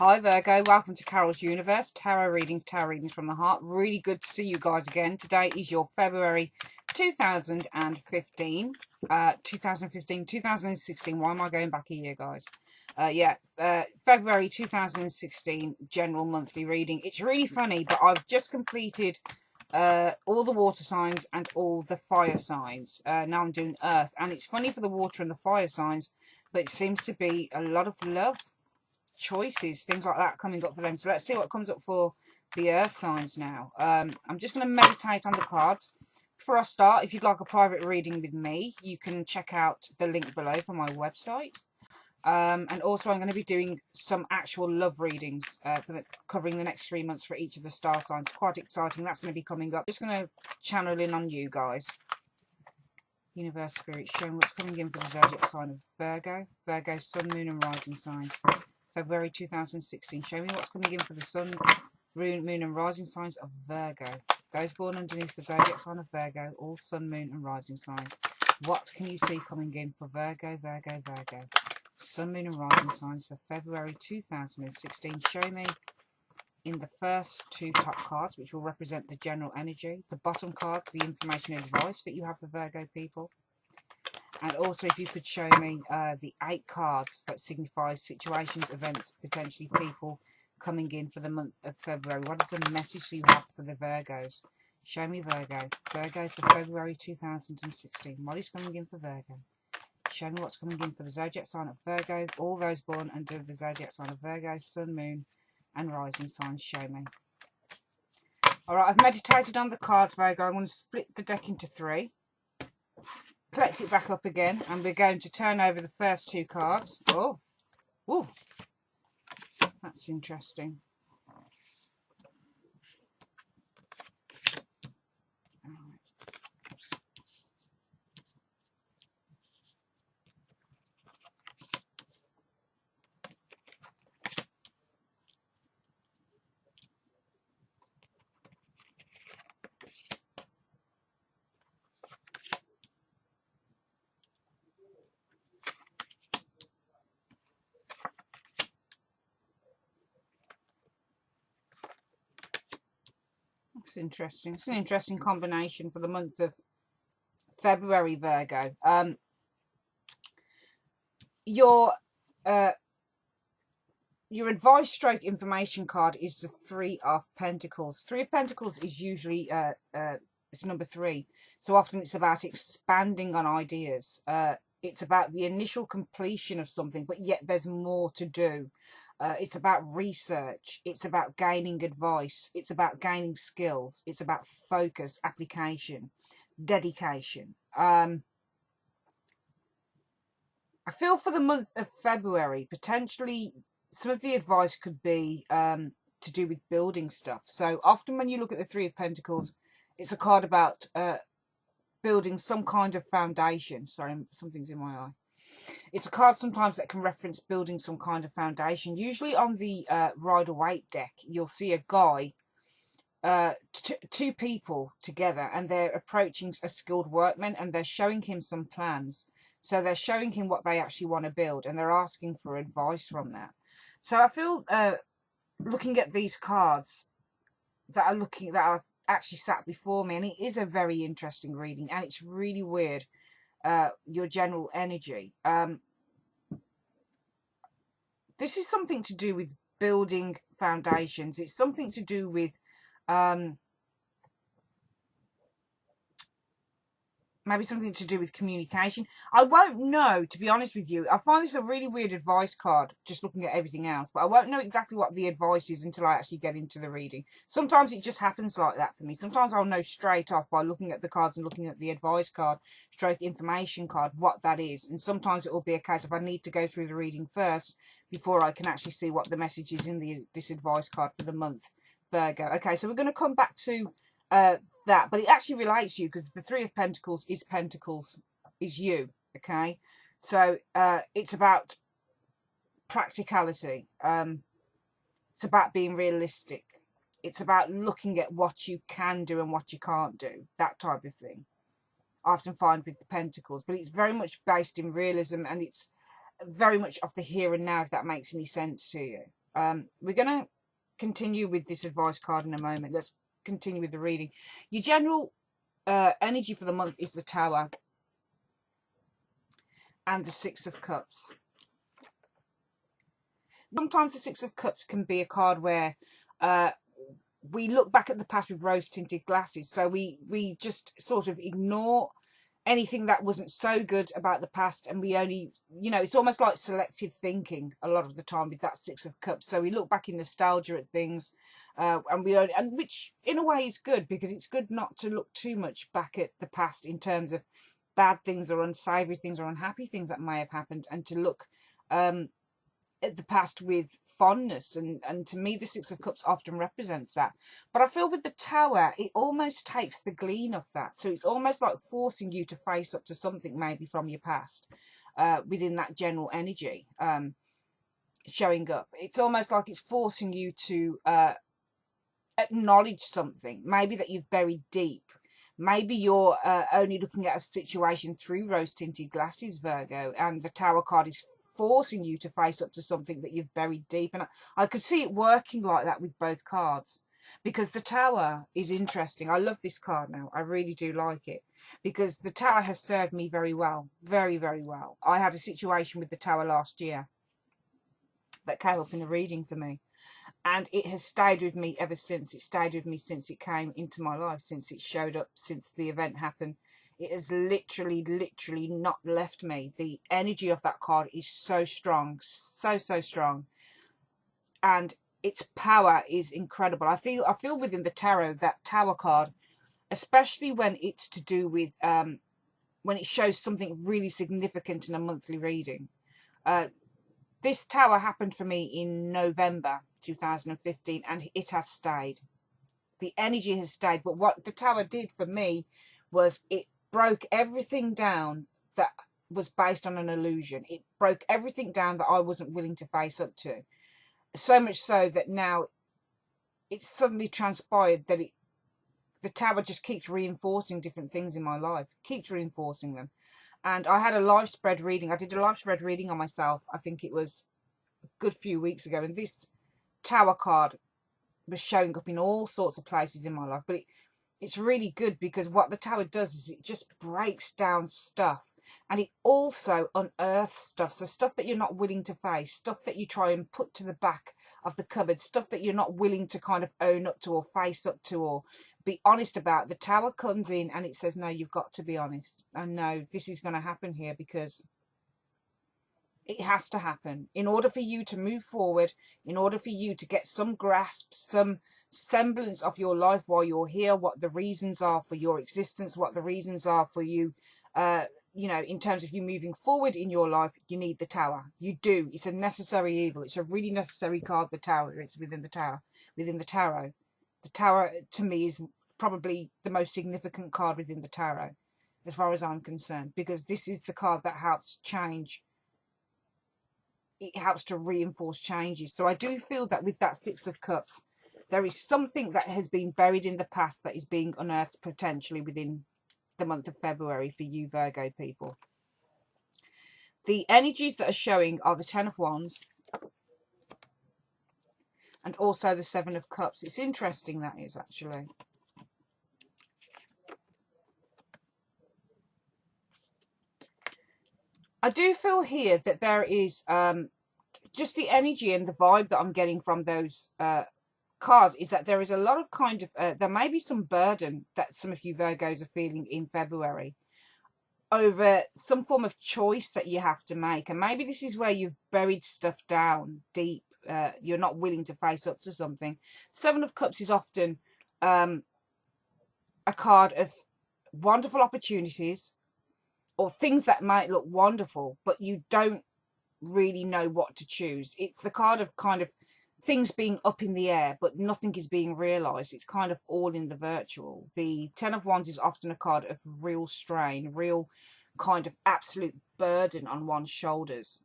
Hi Virgo, welcome to Carol's Universe, tarot readings from the heart. Really good to see you guys again. Today is your February 2015, 2016. Why am I going back a year, guys? February 2016 general monthly reading. It's really funny, but I've just completed all the water signs and all the fire signs. Now I'm doing earth, and it's funny for the water and the fire signs, but it seems to be a lot of love, choices, things like that coming up for them. So let's see what comes up for the earth signs now. I'm just going to meditate on the cards. Before I start, if you'd like a private reading with me, you can check out the link below for my website. And also I'm going to be doing some actual love readings covering the next 3 months for each of the star signs. Quite exciting. That's going to be coming up. Just going to channel in on you guys. Universe Spirit, showing what's coming in for the zodiac sign of Virgo. Virgo, sun, moon and rising signs. February 2016. Show me what's coming in for the sun, moon and rising signs of Virgo. Those born underneath the zodiac sign of Virgo, all sun, moon and rising signs. What can you see coming in for Virgo, Virgo, Virgo? Sun, moon and rising signs for February 2016. Show me in the first two top cards, which will represent the general energy. The bottom card, the information and advice that you have for Virgo people. And also, if you could show me the 8 cards that signify situations, events, potentially people coming in for the month of February. What is the message you have for the Virgos? Show me Virgo. Virgo for February 2016. What is coming in for Virgo? Show me what's coming in for the zodiac sign of Virgo. All those born under the zodiac sign of Virgo, sun, moon and rising signs. Show me. Alright, I've meditated on the cards, Virgo. I'm going to split the deck into 3. Collect it back up again, and we're going to turn over the first 2 cards. Oh, that's interesting. That's interesting. It's an interesting combination for the month of February, Virgo. Your advice stroke information card is the 3 of Pentacles. 3 of Pentacles is usually it's number 3. So often it's about expanding on ideas. It's about the initial completion of something, but yet there's more to do. It's about research. It's about gaining advice. It's about gaining skills. It's about focus, application, dedication. I feel for the month of February, potentially some of the advice could be to do with building stuff. So often when you look at the 3 of Pentacles, it's a card about building some kind of foundation. Sorry, something's in my eye. It's a card sometimes that can reference building some kind of foundation. Usually on the Rider-Waite deck, you'll see a guy, 2 people together, and they're approaching a skilled workman, and they're showing him some plans. So they're showing him what they actually want to build, and they're asking for advice from that. So I feel looking at these cards that are actually sat before me, and it is a very interesting reading, and it's really weird. Your general energy. This is something to do with building foundations. It's something to do with maybe something to do with communication. I won't know, to be honest with you. I find this a really weird advice card, just looking at everything else. But I won't know exactly what the advice is until I actually get into the reading. Sometimes it just happens like that for me. Sometimes I'll know straight off by looking at the cards and looking at the advice card, stroke information card, what that is. And sometimes it will be a case of I need to go through the reading first before I can actually see what the message is in this advice card for the month, Virgo. Okay, so we're going to come back to that, but it actually relates to you, because the 3 of Pentacles is you. Okay, so it's about practicality. It's about being realistic. It's about looking at what you can do and what you can't do, that type of thing. I often find with the Pentacles, but it's very much based in realism, and it's very much of the here and now, if that makes any sense to you. We're going to continue with this advice card in a moment. Let's continue with the reading. Your general energy for the month is the Tower and the Six of Cups. Sometimes the Six of Cups can be a card where we look back at the past with rose-tinted glasses. So we just sort of ignore anything that wasn't so good about the past, and we only, you know, it's almost like selective thinking a lot of the time with that Six of Cups. So we look back in nostalgia at things, and we only, and which in a way is good, because it's good not to look too much back at the past in terms of bad things or unsavory things or unhappy things that may have happened, and to look at the past with fondness, and to me the Six of Cups often represents that. But I feel with the Tower, it almost takes the gleam of that, so it's almost like forcing you to face up to something maybe from your past, within that general energy showing up. It's almost like it's forcing you to acknowledge something maybe that you've buried deep. Maybe you're only looking at a situation through rose-tinted glasses, Virgo, and the Tower card is forcing you to face up to something that you've buried deep. And I could see it working like that with both cards, because the Tower is interesting. I love this card now. I really do like it, because the Tower has served me very well, very, very well. I had a situation with the Tower last year that came up in a reading for me, and it has stayed with me ever since. It stayed with me since it came into my life, since it showed up, since the event happened. It has literally not left me. The energy of that card is so strong, so strong, and its power is incredible. I feel within the tarot, that Tower card, especially when it's to do with when it shows something really significant in a monthly reading. This Tower happened for me in November 2015, and it has stayed. The energy has stayed. But what the Tower did for me was it broke everything down that was based on an illusion. It broke everything down that I wasn't willing to face up to. So much so that now it's suddenly transpired that the Tower just keeps reinforcing different things in my life, keeps reinforcing them. And I had a live spread reading. I did a live spread reading on myself. I think it was a good few weeks ago. And this Tower card was showing up in all sorts of places in my life. But it's really good, because what the Tower does is it just breaks down stuff, and it also unearths stuff. So stuff that you're not willing to face, stuff that you try and put to the back of the cupboard, stuff that you're not willing to kind of own up to or face up to or be honest about. The Tower comes in and it says, no, you've got to be honest. And no, this is going to happen here, because it has to happen in order for you to move forward, in order for you to get some grasp, some semblance of your life while you're here, what the reasons are for your existence, what the reasons are for you, you know, in terms of you moving forward in your life. You need the Tower. You do. It's a necessary evil. It's a really necessary card, the Tower. It's within the Tower, within the Tarot. The Tower, to me, is probably the most significant card within the Tarot, as far as I'm concerned, because this is the card that helps change. It helps to reinforce changes. So I do feel that with that Six of Cups, there is something that has been buried in the past that is being unearthed potentially within the month of February for you Virgo people. The energies that are showing are the Ten of Wands and also the Seven of Cups. It's interesting, that is, actually. I do feel here that there is just the energy and the vibe that I'm getting from those cards is that there is a lot of kind of, there may be some burden that some of you Virgos are feeling in February over some form of choice that you have to make. And maybe this is where you've buried stuff down deep. You're not willing to face up to something. Seven of Cups is often a card of wonderful opportunities or things that might look wonderful, but you don't really know what to choose. It's the card of kind of things being up in the air, but nothing is being realized. It's kind of all in the virtual. The Ten of Wands is often a card of real strain, real kind of absolute burden on one's shoulders,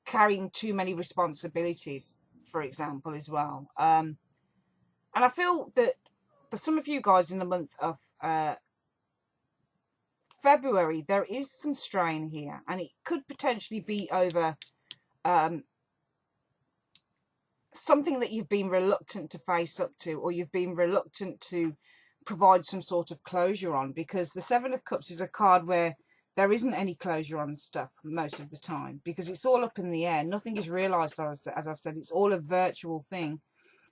carrying too many responsibilities, for example, as well. And I feel that for some of you guys in the month of February, there is some strain here, and it could potentially be over something that you've been reluctant to face up to, or you've been reluctant to provide some sort of closure on, because the Seven of Cups is a card where there isn't any closure on stuff most of the time, because it's all up in the air. Nothing is realized, as I've said. It's all a virtual thing.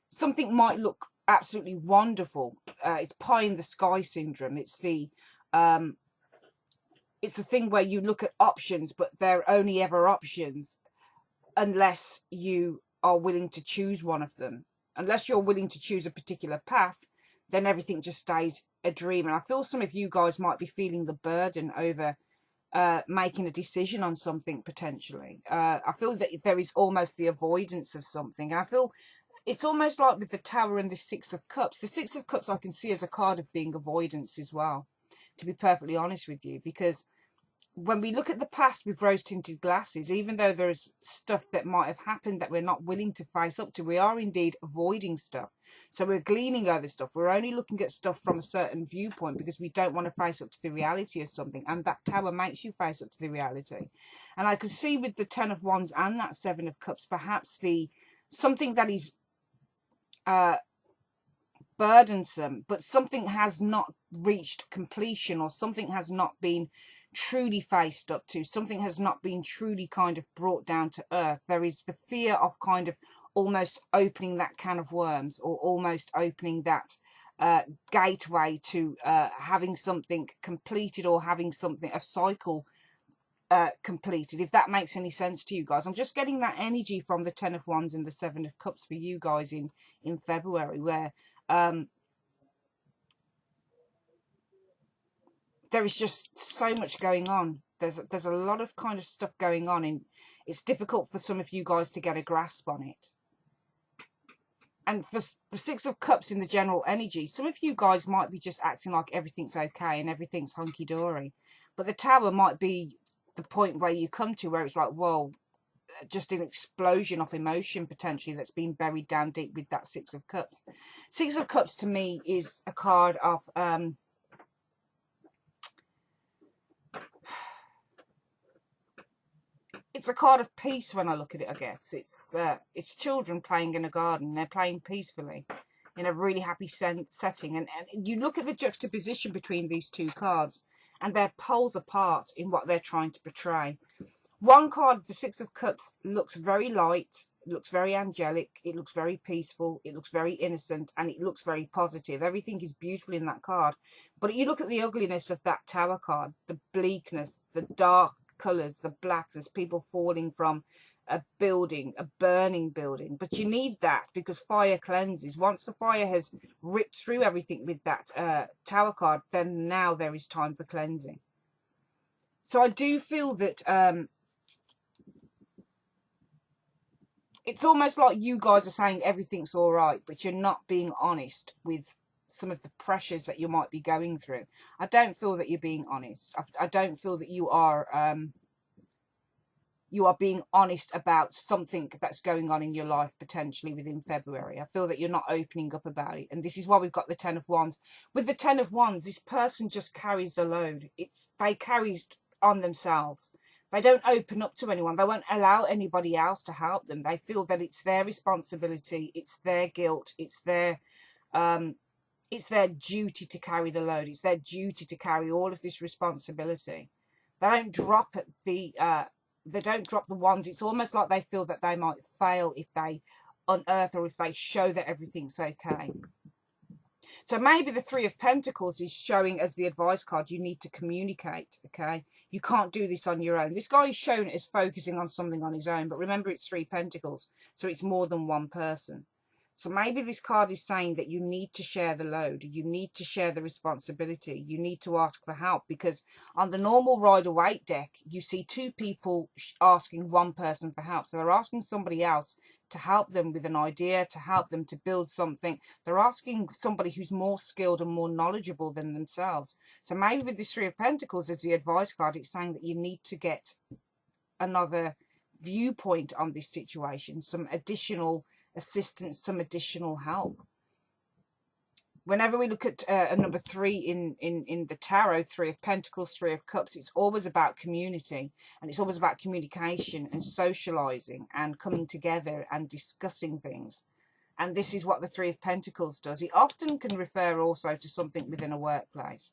Something might look absolutely wonderful. It's pie in the sky syndrome. It's the thing where you look at options, but they're only ever options unless you are willing to choose one of them. Unless you're willing to choose a particular path, then everything just stays a dream. And I feel some of you guys might be feeling the burden over making a decision on something potentially. I feel that there is almost the avoidance of something. And I feel it's almost like with the Tower and the Six of Cups. The Six of Cups I can see as a card of being avoidance as well, to be perfectly honest with you, because when we look at the past with rose-tinted glasses, even though there's stuff that might have happened that we're not willing to face up to, we are indeed avoiding stuff. So we're gleaning over stuff. We're only looking at stuff from a certain viewpoint because we don't want to face up to the reality of something. And that Tower makes you face up to the reality. And I can see with the Ten of Wands and that Seven of Cups, perhaps something that is burdensome, but something has not reached completion, or something has not been truly faced up to, something has not been truly kind of brought down to earth. There is the fear of kind of almost opening that can of worms, or almost opening that gateway to having something completed, or having a cycle completed, if that makes any sense to you guys. I'm just getting that energy from the Ten of Wands and the Seven of Cups for you guys in February, where there is just so much going on. There's a lot of kind of stuff going on, and it's difficult for some of you guys to get a grasp on it. And for the Six of Cups in the general energy, some of you guys might be just acting like everything's okay and everything's hunky-dory. But the Tower might be the point where you come to where it's like, whoa, just an explosion of emotion potentially that's been buried down deep with that Six of Cups. Six of Cups to me is a card of it's a card of peace when I look at it, I guess. It's children playing in a garden. They're playing peacefully in a really happy setting. And you look at the juxtaposition between these two cards, and they're poles apart in what they're trying to portray. One card, the Six of Cups, looks very light, it looks very angelic, it looks very peaceful, it looks very innocent, and it looks very positive. Everything is beautiful in that card. But you look at the ugliness of that Tower card, the bleakness, the dark colours, the black, there's people falling from a building, a burning building. But you need that because fire cleanses. Once the fire has ripped through everything with that Tower card, then now there is time for cleansing. So I do feel that it's almost like you guys are saying everything's all right, but you're not being honest with some of the pressures that you might be going through. I don't feel that you're being honest. I don't feel that you are being honest about something that's going on in your life potentially within February. I feel that you're not opening up about it. And this is why we've got the Ten of Wands. With the Ten of Wands, this person just carries the load. They carry it on themselves. They don't open up to anyone. They won't allow anybody else to help them. They feel that it's their responsibility. It's their guilt. It's their duty to carry the load. It's their duty to carry all of this responsibility. They don't drop at the wands. It's almost like they feel that they might fail if they unearth, or if they show that everything's okay. So maybe the Three of Pentacles is showing as the advice card, you need to communicate, okay? You can't do this on your own. This guy is shown as focusing on something on his own, but remember it's Three Pentacles, so it's more than one person. So maybe this card is saying that you need to share the load. You need to share the responsibility. You need to ask for help, because on the normal Rider-Waite deck, you see two people asking one person for help. So they're asking somebody else to help them with an idea, to help them to build something. They're asking somebody who's more skilled and more knowledgeable than themselves. So maybe with this Three of Pentacles as the advice card, it's saying that you need to get another viewpoint on this situation, some additional assistance, some additional help. whenever we look at a number 3 in the tarot, 3 of Pentacles, 3 of Cups, it's always about community, and it's always about communication and socializing and coming together and discussing things. And this is what the 3 of Pentacles does. It often can refer also to something within a workplace.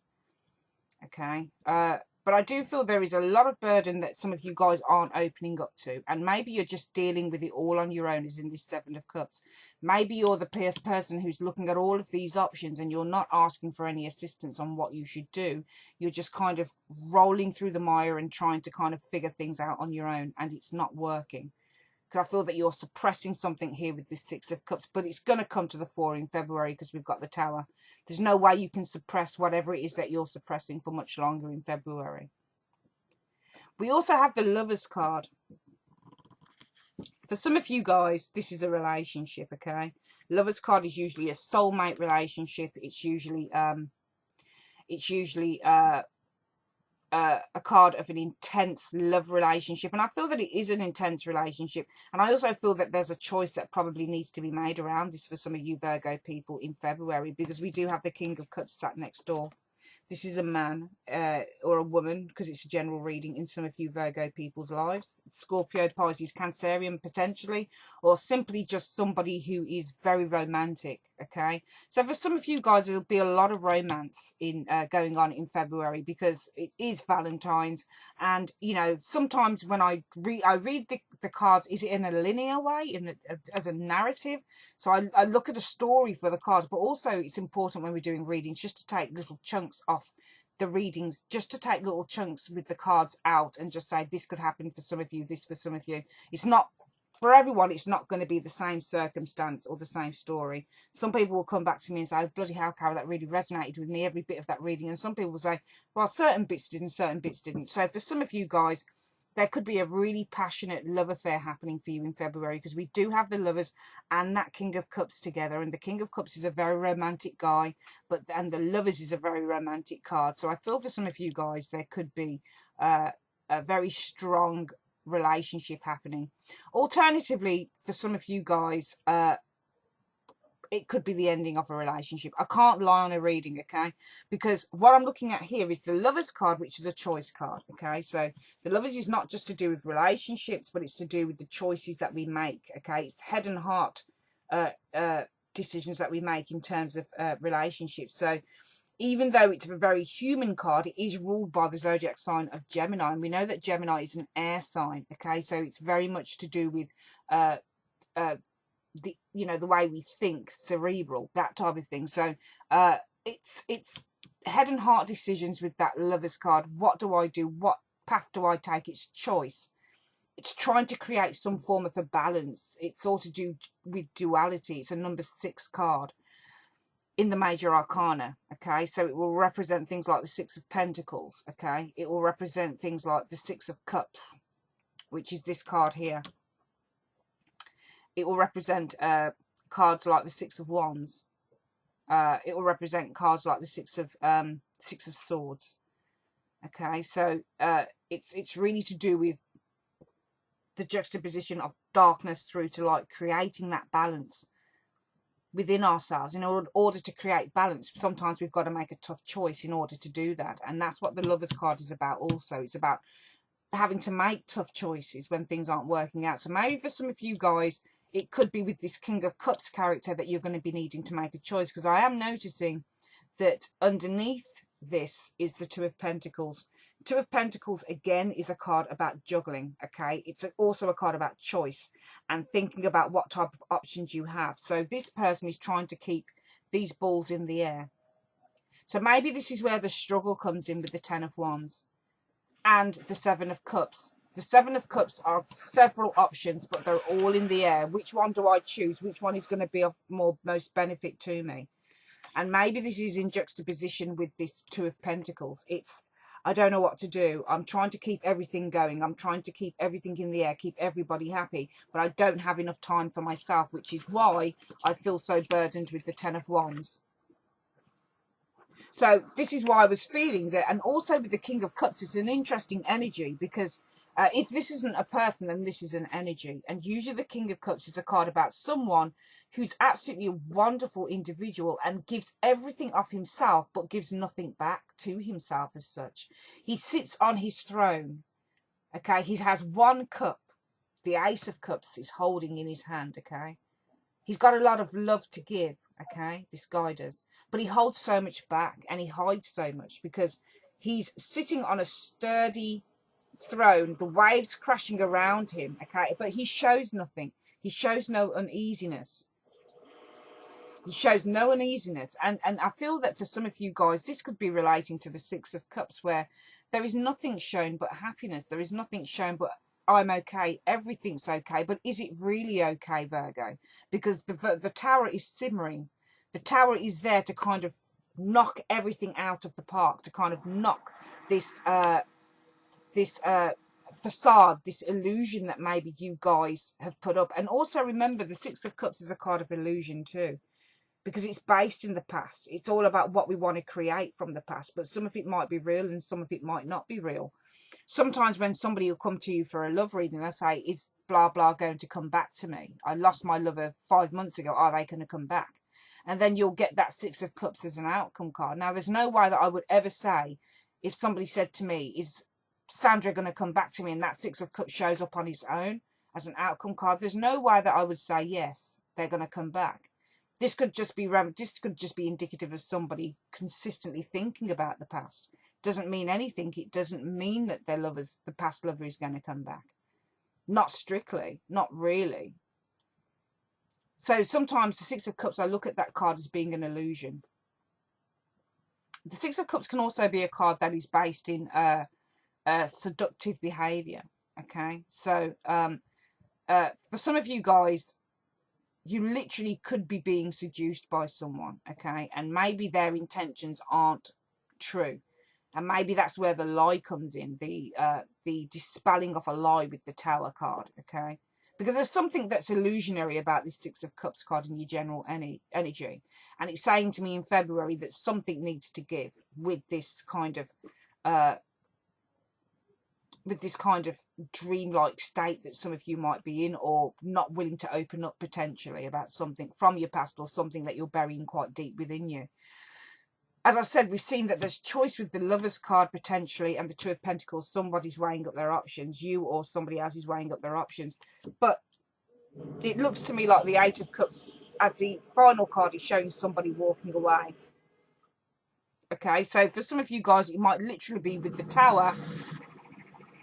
Okay. But I do feel there is a lot of burden that some of you guys aren't opening up to. And maybe you're just dealing with it all on your own, as in this 7 of Cups. Maybe you're the person who's looking at all of these options and you're not asking for any assistance on what you should do. You're just kind of rolling through the mire and trying to kind of figure things out on your own. And it's not working. Because I feel that you're suppressing something here with this 6 of Cups. But it's going to come to the fore in February because we've got the Tower. There's no way you can suppress whatever it is that you're suppressing for much longer in February. We also have the Lovers card. For some of you guys, this is a relationship, okay? Lovers card is usually a soulmate relationship. It's usually a card of an intense love relationship, and I feel that it is an intense relationship. And I also feel that there's a choice that probably needs to be made around this for some of you Virgo people in February, because we do have the King of Cups sat next door. This is a man or a woman, because it's a general reading in some of you Virgo people's lives. Scorpio, Pisces, Cancerian potentially, or simply just somebody who is very romantic, okay? So for some of you guys, there'll be a lot of romance in going on in February, because it is Valentine's. And, you know, sometimes when I read the cards, is it in a linear way, as a narrative? So I look at a story for the cards, but also it's important when we're doing readings just to take little chunks off the readings, just to take little chunks with the cards out and just say this could happen for some of you, this for some of you. It's not for everyone. It's not going to be the same circumstance or the same story. Some people will come back to me and say, oh, bloody hell, Carol, that really resonated with me, every bit of that reading. And some people will say, well, certain bits did and certain bits didn't. So for some of you guys, there could be a really passionate love affair happening for you in February, because we do have the Lovers and that King of Cups together. And the King of Cups is a very romantic guy, and the Lovers is a very romantic card. So I feel for some of you guys, there could be a very strong relationship happening. Alternatively, for some of you guys, it could be the ending of a relationship. I can't lie on a reading, okay? Because what I'm looking at here is the Lovers card, which is a choice card, okay? So the Lovers is not just to do with relationships, but it's to do with the choices that we make, okay? It's head and heart decisions that we make in terms of relationships. So even though it's a very human card, it is ruled by the zodiac sign of Gemini. And we know that Gemini is an air sign, okay? So it's very much to do with the way we think, cerebral, that type of thing. So it's head and heart decisions with that Lovers card. What do I do? What path do I take? It's choice. It's trying to create some form of a balance. It's all to do with duality. It's a number 6 card in the major arcana, okay? So it will represent things like the 6 of Pentacles, okay? It will represent things like the 6 of Cups, which is this card here. It will represent cards like the 6 of Wands. It will represent cards like the 6 of Swords. Okay, so it's really to do with the juxtaposition of darkness through to light, creating that balance within ourselves. In order to create balance, sometimes we've got to make a tough choice in order to do that, and that's what the Lovers card is about. Also, it's about having to make tough choices when things aren't working out. So maybe for some of you guys, it could be with this King of Cups character that you're going to be needing to make a choice, because I am noticing that underneath this is the 2 of Pentacles. 2 of Pentacles, again, is a card about juggling, okay? It's also a card about choice and thinking about what type of options you have. So this person is trying to keep these balls in the air. So maybe this is where the struggle comes in with the 10 of Wands and the 7 of Cups. The 7 of Cups are several options, but they're all in the air. Which one do I choose? Which one is going to be of most benefit to me? And maybe this is in juxtaposition with this 2 of Pentacles. It's, I don't know what to do. I'm trying to keep everything going. I'm trying to keep everything in the air, keep everybody happy. But I don't have enough time for myself, which is why I feel so burdened with the 10 of Wands. So this is why I was feeling that. And also with the King of Cups, it's an interesting energy, because If this isn't a person, then this is an energy. And usually the King of Cups is a card about someone who's absolutely a wonderful individual and gives everything of himself, but gives nothing back to himself as such. He sits on his throne. Okay, he has one cup. The Ace of Cups he's holding in his hand. Okay, he's got a lot of love to give. Okay, this guy does. But he holds so much back and he hides so much because he's sitting on a sturdy throne, the waves crashing around him, okay, but he shows nothing. He shows no uneasiness. He shows no uneasiness. And I feel that for some of you guys, this could be relating to the Six of Cups, where there is nothing shown but happiness. There is nothing shown but I'm okay. Everything's okay. But is it really okay, Virgo? Because the tower is simmering. The tower is there to kind of knock everything out of the park, to kind of knock this facade, this illusion that maybe you guys have put up. And also remember, the Six of Cups is a card of illusion too, because it's based in the past. It's all about what we want to create from the past, but some of it might be real and some of it might not be real. Sometimes when somebody will come to you for a love reading, I say, is blah blah going to come back to me? I lost my lover 5 months ago, are they going to come back? And then you'll get that Six of Cups as an outcome card. Now there's no way that I would ever say, if somebody said to me, is Sandra going to come back to me, and that Six of Cups shows up on its own as an outcome card, there's no way that I would say yes, they're going to come back. This could just be indicative of somebody consistently thinking about the past. Doesn't mean anything. It doesn't mean that the past lover is going to come back. Not strictly, not really. So sometimes the Six of Cups, I look at that card as being an illusion. The Six of Cups can also be a card that is based in seductive behavior. Okay, so for some of you guys, you literally could be being seduced by someone, okay, and maybe their intentions aren't true, and maybe that's where the lie comes in, the dispelling of a lie with the Tower card, okay, because there's something that's illusionary about this Six of Cups card in your general energy, and it's saying to me in February that something needs to give with this kind of dreamlike state that some of you might be in, or not willing to open up potentially about something from your past, or something that you're burying quite deep within you. As I said, we've seen that there's choice with the Lovers card potentially, and the Two of Pentacles. Somebody's weighing up their options, you or somebody else is weighing up their options. But it looks to me like the Eight of Cups as the final card is showing somebody walking away. Okay, so for some of you guys, it might literally be with the Tower,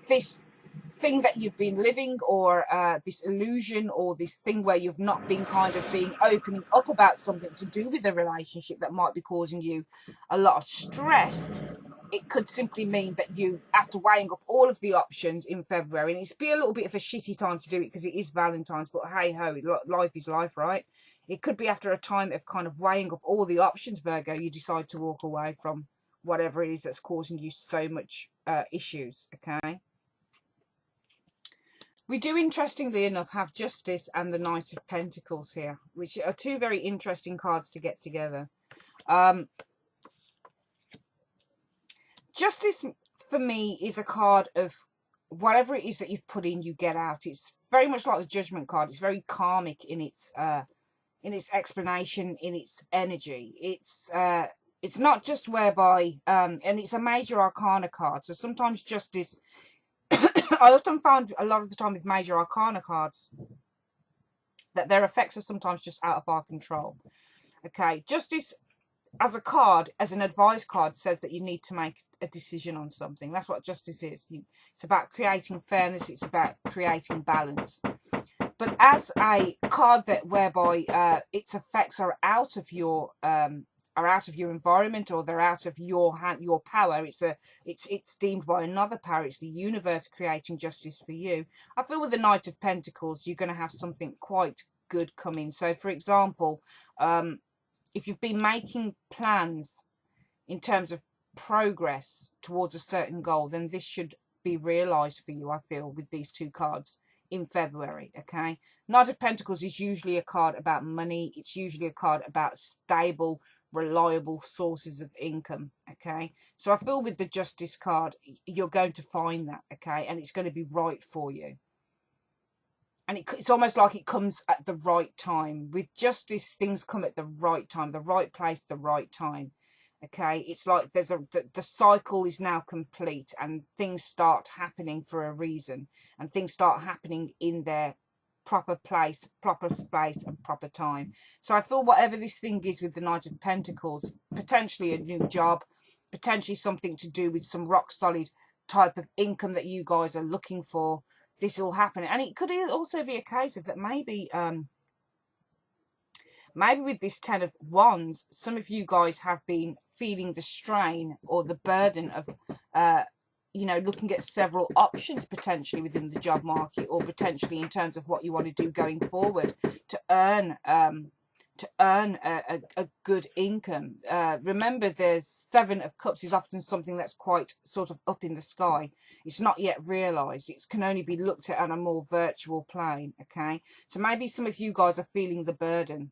this thing that you've been living, or this illusion, or this thing where you've not been opening up about something to do with the relationship that might be causing you a lot of stress. It could simply mean that you, after weighing up all of the options in February, and it's be a little bit of a shitty time to do it because it is Valentine's, but hey ho, life is life, right? It could be after a time of kind of weighing up all the options, Virgo, you decide to walk away from whatever it is that's causing you so much issues, okay? We do, interestingly enough, have Justice and the Knight of Pentacles here, which are two very interesting cards to get together. Justice, for me, is a card of whatever it is that you've put in, you get out. It's very much like the Judgment card. It's very karmic in its explanation, in its energy. It's not just whereby, and it's a major arcana card. So sometimes Justice, I often find a lot of the time with major arcana cards that their effects are sometimes just out of our control. Okay, Justice as a card, as an advice card, says that you need to make a decision on something. That's what Justice is. It's about creating fairness. It's about creating balance. But as a card that whereby its effects are out of your environment, or they're out of your hand, your power, it's deemed by another power. It's the universe creating justice for you. I feel with the Knight of Pentacles, you're going to have something quite good coming. So, for example, if you've been making plans in terms of progress towards a certain goal, then this should be realized for you, I feel, with these two cards in February, okay? Knight of Pentacles is usually a card about money. It's usually a card about stable reliable sources of income. Okay, so I feel with the Justice card, you're going to find that. Okay, and it's going to be right for you. And it's almost like it comes at the right time. With Justice, things come at the right time, the right place, the right time. Okay, it's like there's the cycle is now complete, and things start happening for a reason, and things start happening in their proper place, proper space, and proper time. So I feel whatever this thing is with the Knight of Pentacles, potentially a new job, potentially something to do with some rock solid type of income that you guys are looking for, this will happen. And it could also be a case of that maybe maybe with this Ten of Wands, some of you guys have been feeling the strain or the burden of you know, looking at several options potentially within the job market, or potentially in terms of what you want to do going forward to earn a good income. Remember, there's Seven of Cups is often something that's quite sort of up in the sky. It's not yet realized. It can only be looked at on a more virtual plane. Okay, so maybe some of you guys are feeling the burden.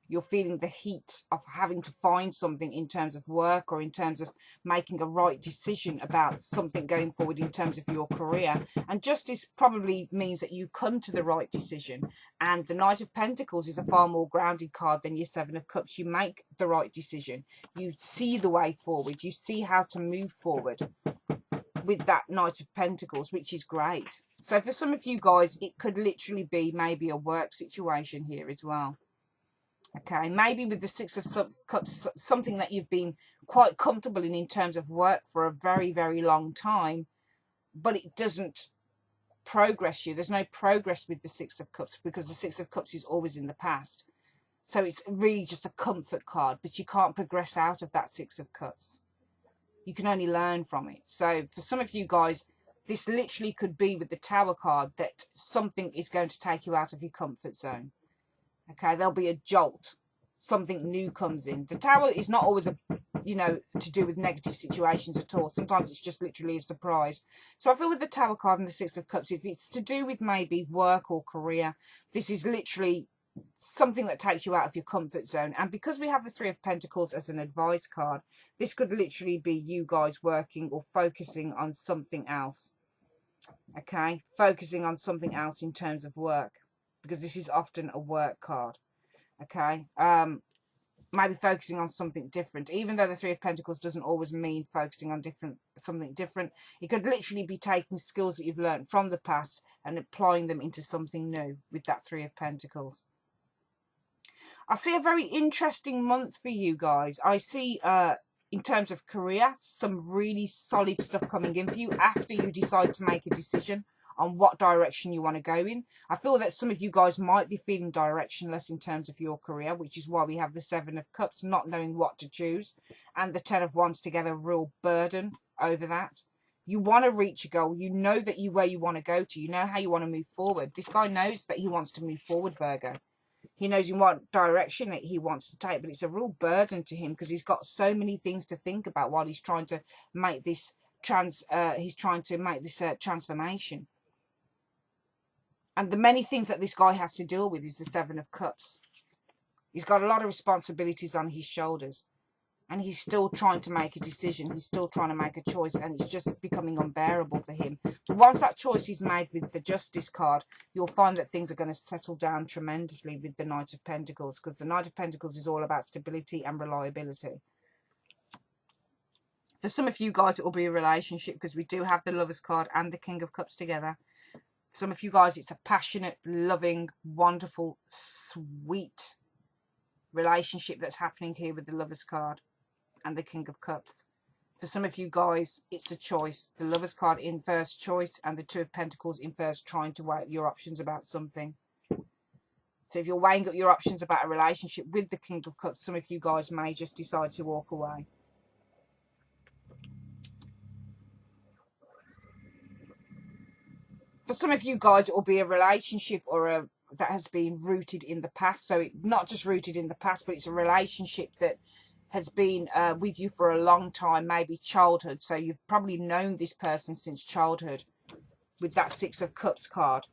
You're feeling the heat of having to find something in terms of work, or in terms of making a right decision about something going forward in terms of your career. And Justice probably means that you come to the right decision. And the Knight of Pentacles is a far more grounded card than your Seven of Cups. You make the right decision. You see the way forward. You see how to move forward with that Knight of Pentacles, which is great. So for some of you guys, it could literally be maybe a work situation here as well. Okay, maybe with the Six of Cups, something that you've been quite comfortable in terms of work for a very, very long time, but it doesn't progress you. There's no progress with the Six of Cups, because the Six of Cups is always in the past. So it's really just a comfort card, but you can't progress out of that Six of Cups. You can only learn from it. So for some of you guys, this literally could be with the Tower card, that something is going to take you out of your comfort zone. Okay, there'll be a jolt. Something new comes in. The Tower is not always a, you know, to do with negative situations at all. Sometimes it's just literally a surprise. So I feel with the Tower card and the Six of Cups, if it's to do with maybe work or career, this is literally something that takes you out of your comfort zone. And because we have the Three of Pentacles as an advice card, this could literally be you guys working or focusing on something else. Okay, focusing on something else in terms of work, because this is often a work card. Okay, maybe focusing on something different. Even though the Three of Pentacles doesn't always mean focusing on something different, it could literally be taking skills that you've learned from the past and applying them into something new with that Three of Pentacles. I see a very interesting month for you guys. I see in terms of career, some really solid stuff coming in for you after you decide to make a decision on what direction you want to go in. I feel that some of you guys might be feeling directionless in terms of your career, which is why we have the Seven of Cups, not knowing what to choose, and the Ten of Wands together, real burden over that. You want to reach a goal. You know that where you want to go to. You know how you want to move forward. This guy knows that he wants to move forward, Virgo. He knows in what direction that he wants to take, but it's a real burden to him because he's got so many things to think about while he's trying to make this transformation. And the many things that this guy has to deal with is the Seven of Cups. He's got a lot of responsibilities on his shoulders, and he's still trying to make a decision. He's still trying to make a choice, and it's just becoming unbearable for him. But once that choice is made with the Justice card, you'll find that things are going to settle down tremendously with the Knight of Pentacles, because the Knight of Pentacles is all about stability and reliability. For some of you guys, it will be a relationship, because we do have the Lovers card and the King of Cups together. Some of you guys, it's a passionate, loving, wonderful, sweet relationship that's happening here with the Lovers card and the King of Cups. For some of you guys, it's a choice. The Lovers card in first, choice, and the Two of Pentacles in first, trying to weigh up your options about something. So if you're weighing up your options about a relationship with the King of Cups, some of you guys may just decide to walk away. For some of you guys, it will be a relationship or that has been rooted in the past. So not just rooted in the past, but it's a relationship that has been with you for a long time, maybe childhood. So you've probably known this person since childhood with that Six of Cups card.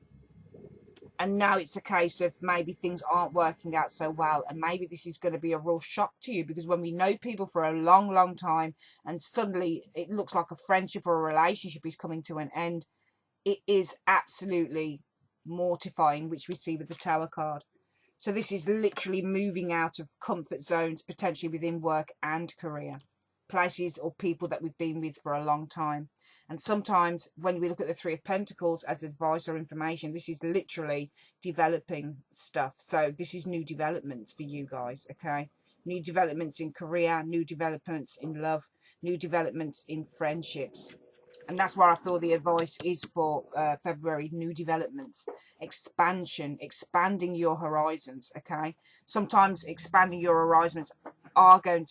And now it's a case of maybe things aren't working out so well, and maybe this is going to be a real shock to you, because when we know people for a long, long time and suddenly it looks like a friendship or a relationship is coming to an end, it is absolutely mortifying, which we see with the Tower card. So this is literally moving out of comfort zones, potentially within work and career, places or people that we've been with for a long time. And sometimes when we look at the Three of Pentacles as advice or information, this is literally developing stuff. So this is new developments for you guys, okay? New developments in career, new developments in love, new developments in friendships. And that's where I feel the advice is for February: new developments, expansion, expanding your horizons, okay? Sometimes expanding your horizons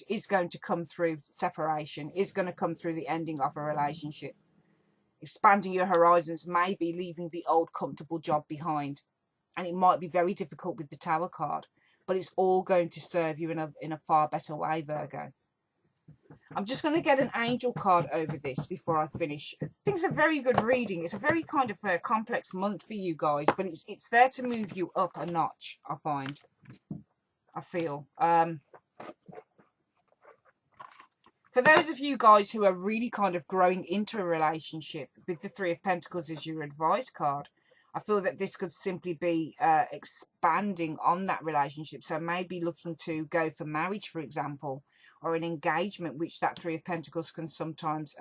is going to come through separation, is going to come through the ending of a relationship. Expanding your horizons may be leaving the old comfortable job behind, and it might be very difficult with the Tower card, but it's all going to serve you in a far better way, Virgo. I'm just going to get an angel card over this before I finish. I think it's a very good reading. It's a very kind of a complex month for you guys, but it's there to move you up a notch, I find. I feel. For those of you guys who are really kind of growing into a relationship with the Three of Pentacles as your advice card, I feel that this could simply be expanding on that relationship. So maybe looking to go for marriage, for example, or an engagement, which that Three of Pentacles can sometimes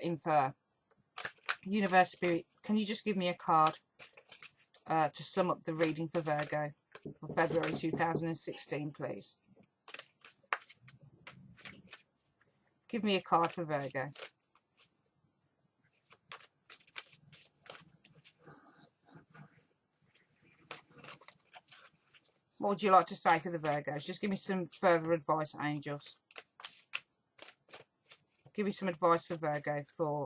infer. Universe, Spirit, can you just give me a card to sum up the reading for Virgo for February 2016, please? Give me a card for Virgo. What would you like to say for the Virgos? Just give me some further advice, angels. Give me some advice for Virgo for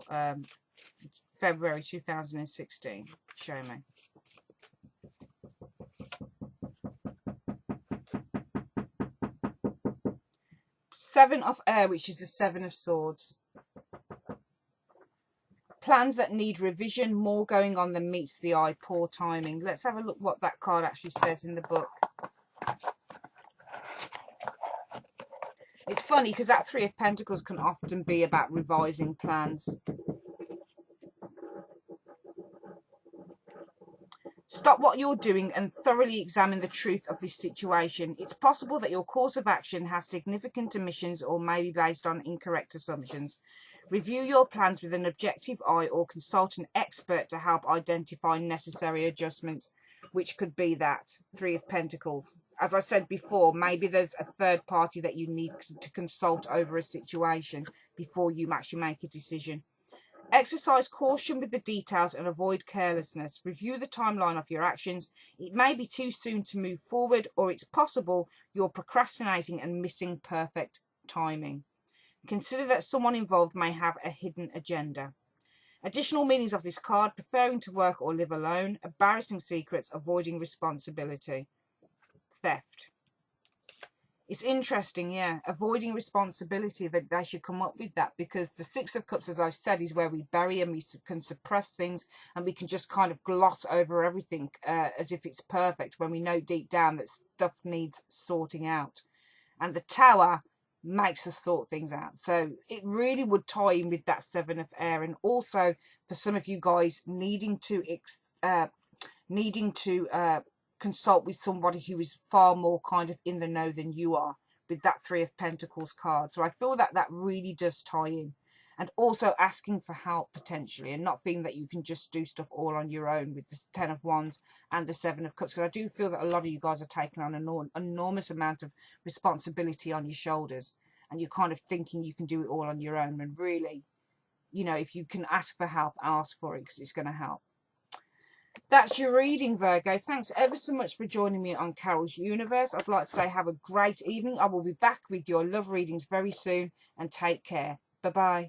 February 2016. Show me. Seven of Air, which is the Seven of Swords. Plans that need revision, more going on than meets the eye, poor timing. Let's have a look what that card actually says in the book. It's funny because that Three of Pentacles can often be about revising plans. Stop what you're doing and thoroughly examine the truth of this situation. It's possible that your course of action has significant omissions or may be based on incorrect assumptions. Review your plans with an objective eye or consult an expert to help identify necessary adjustments, which could be that Three of Pentacles. As I said before, maybe there's a third party that you need to consult over a situation before you actually make a decision. Exercise caution with the details and avoid carelessness. Review the timeline of your actions. It may be too soon to move forward, or it's possible you're procrastinating and missing perfect timing. Consider that someone involved may have a hidden agenda. Additional meanings of this card: preferring to work or live alone, embarrassing secrets, avoiding responsibility, theft. It's interesting, yeah, avoiding responsibility, that they should come up with that, because the Six of Cups, as I've said, is where we bury and we can suppress things, and we can just kind of gloss over everything as if it's perfect, when we know deep down that stuff needs sorting out. And the Tower makes us sort things out. So it really would tie in with that Seven of Air, and also for some of you guys needing to consult with somebody who is far more kind of in the know than you are with that Three of Pentacles card. So I feel that that really does tie in. And also asking for help potentially, and not feeling that you can just do stuff all on your own with the Ten of Wands and the Seven of Cups. Because I do feel that a lot of you guys are taking on an enormous amount of responsibility on your shoulders, and you're kind of thinking you can do it all on your own. And really, you know, if you can ask for help, ask for it, because it's going to help. That's your reading, Virgo. Thanks ever so much for joining me on Carol's Universe. I'd like to say have a great evening. I will be back with your love readings very soon, and take care. Bye-bye.